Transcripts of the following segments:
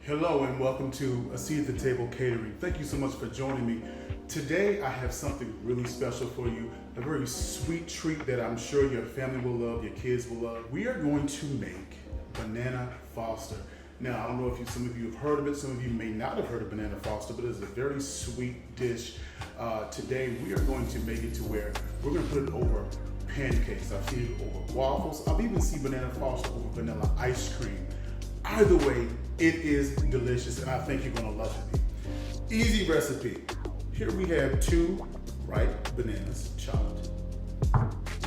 Hello and welcome to A Seat at the Table Catering. Thank you so much for joining me. Today I have something really special for you, a very sweet treat that I'm sure your family will love, your kids will love. We are going to make Banana Foster. Now, I don't know if some of you have heard of it, some of you may not have heard of Banana Foster, but it's a very sweet dish. Today we are going to make it to where we're going to put it over pancakes. I've seen it over waffles. I've even seen Banana Foster over vanilla ice cream. Either way, it is delicious and I think you're gonna love it. Easy recipe. Here we have 2 ripe bananas chopped.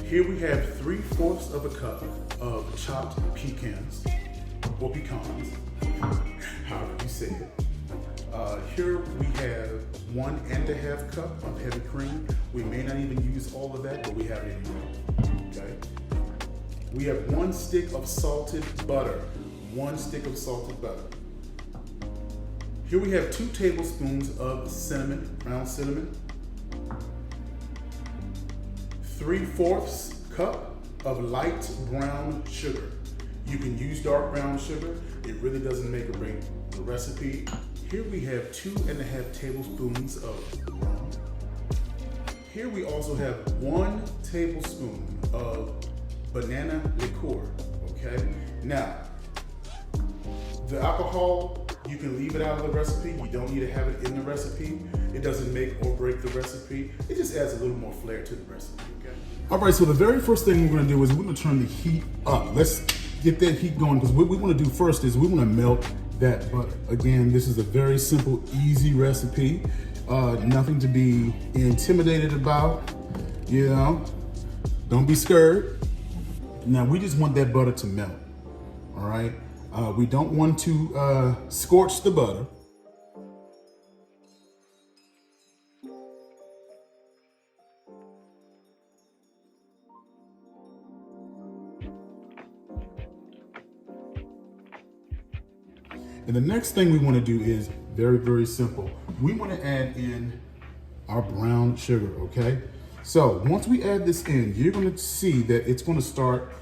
Here we have 3/4 of a cup of chopped pecans, or pecans, however you say it. Here we have 1.5 cup of heavy cream. We may not even use all of that, but we have it anyway, okay? We have 1 stick of salted butter. 1 stick of salted butter. Here we have 2 tablespoons of cinnamon, ground cinnamon. 3/4 cup of light brown sugar. You can use dark brown sugar. It really doesn't make or break the recipe. Here we have 2.5 tablespoons of rum. Here we also have 1 tablespoon of banana liqueur, okay? Now, the alcohol, you can leave it out of the recipe. You don't need to have it in the recipe. It doesn't make or break the recipe. It just adds a little more flair to the recipe, okay? All right, so the very first thing we're gonna do is we're gonna turn the heat up. Let's get that heat going, because what we wanna do first is we wanna melt that butter. Again, this is a very simple, easy recipe. Nothing to be intimidated about, you know? Don't be scared. Now, we just want that butter to melt, all right? We don't want to scorch the butter. And the next thing we want to do is very, very simple. We want to add in our brown sugar, okay? So once we add this in, you're going to see that it's going to start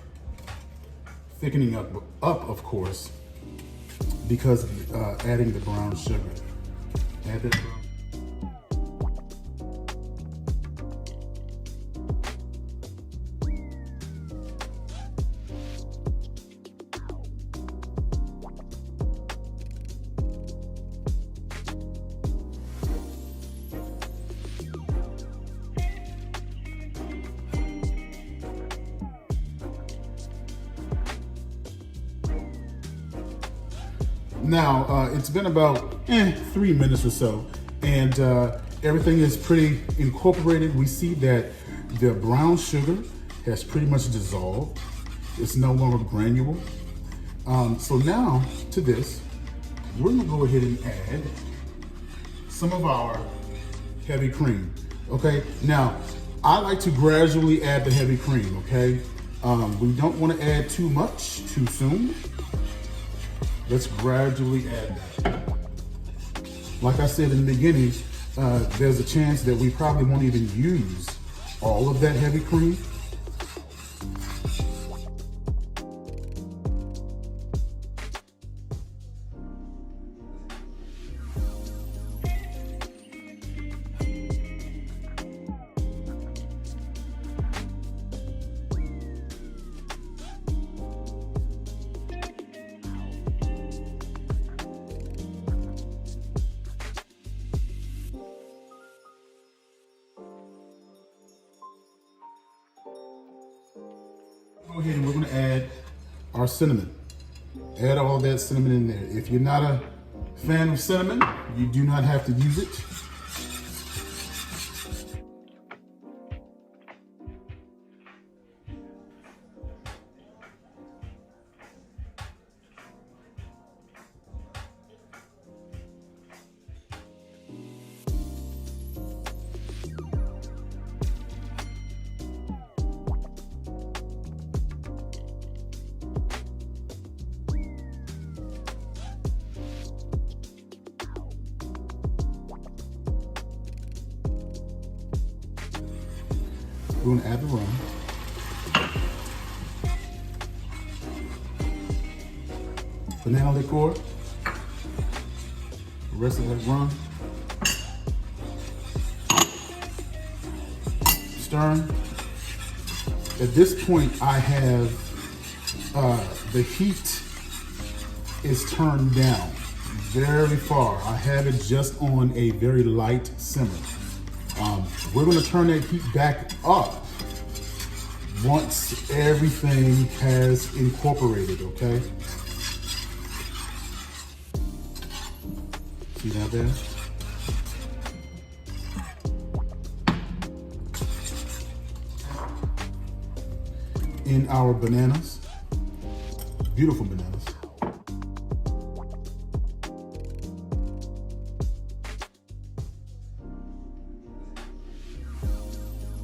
thickening up of course, because adding the brown sugar. Add that. Now, it's been about 3 minutes or so, and everything is pretty incorporated. We see that the brown sugar has pretty much dissolved. It's no longer granule. So now, to this, we're gonna go ahead and add some of our heavy cream, okay? Now, I like to gradually add the heavy cream, okay? We don't wanna add too much too soon. Let's gradually add that. Like I said in the beginning, there's a chance that we probably won't even use all of that heavy cream. Go ahead and we're going to add our cinnamon. Add all that cinnamon in there. If you're not a fan of cinnamon, you do not have to use it. We're gonna add the rum. Banana liqueur. rest of that run. Stirring. At this point, I have the heat is turned down very far. I have it just on a very light simmer. We're going to turn that heat back up once everything has incorporated, okay? See that there? In our bananas, beautiful bananas.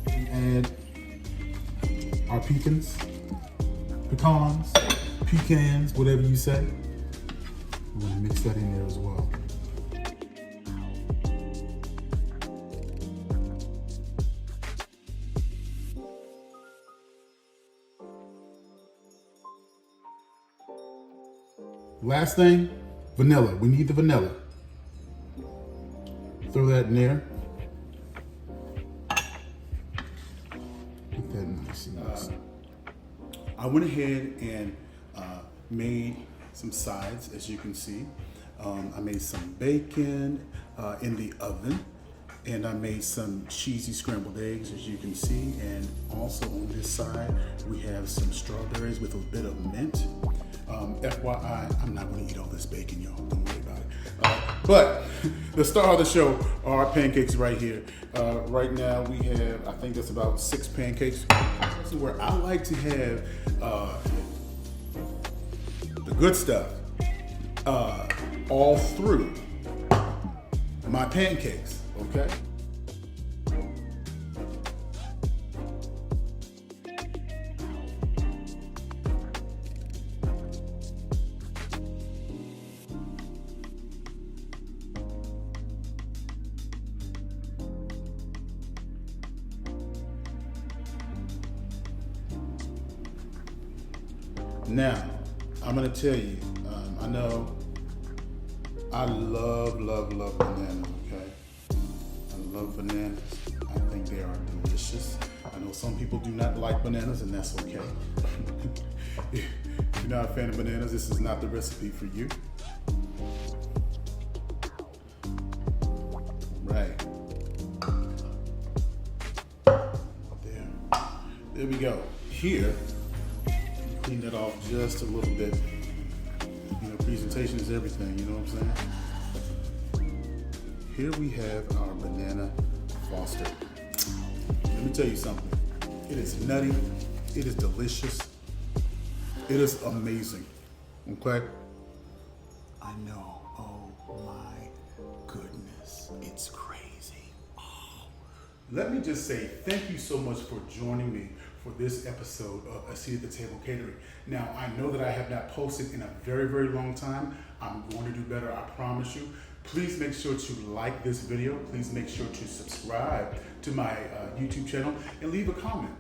Add our pecans, whatever you say. We're gonna mix that in there as well. Last thing, vanilla. We need the vanilla. Throw that in there. Get that nice and nice. I went ahead and made some sides, as you can see. I made some bacon in the oven, and I made some cheesy scrambled eggs, as you can see. And also on this side, we have some strawberries with a bit of mint. FYI, I'm not going to eat all this bacon, y'all. Don't worry about it. But the star of the show are our pancakes right here. Right now we have, I think that's about 6 pancakes. This is where I like to have the good stuff all through my pancakes, okay? Now, I'm gonna tell you, I know I love bananas, okay? I love bananas. I think they are delicious. I know some people do not like bananas, and that's okay. If you're not a fan of bananas, this is not the recipe for you. Right. There we go. Here, clean that off just a little bit. You know, presentation is everything, you know what I'm saying? Here we have our banana foster. Let me tell you something. It is nutty, it is delicious, it is amazing, okay? I know, oh my goodness, it's crazy. Oh. Let me just say thank you so much for joining me for this episode of A Seat at the Table Catering. Now, I know that I have not posted in a very long time. I'm going to do better, I promise you. Please make sure to like this video. Please make sure to subscribe to my YouTube channel and leave a comment.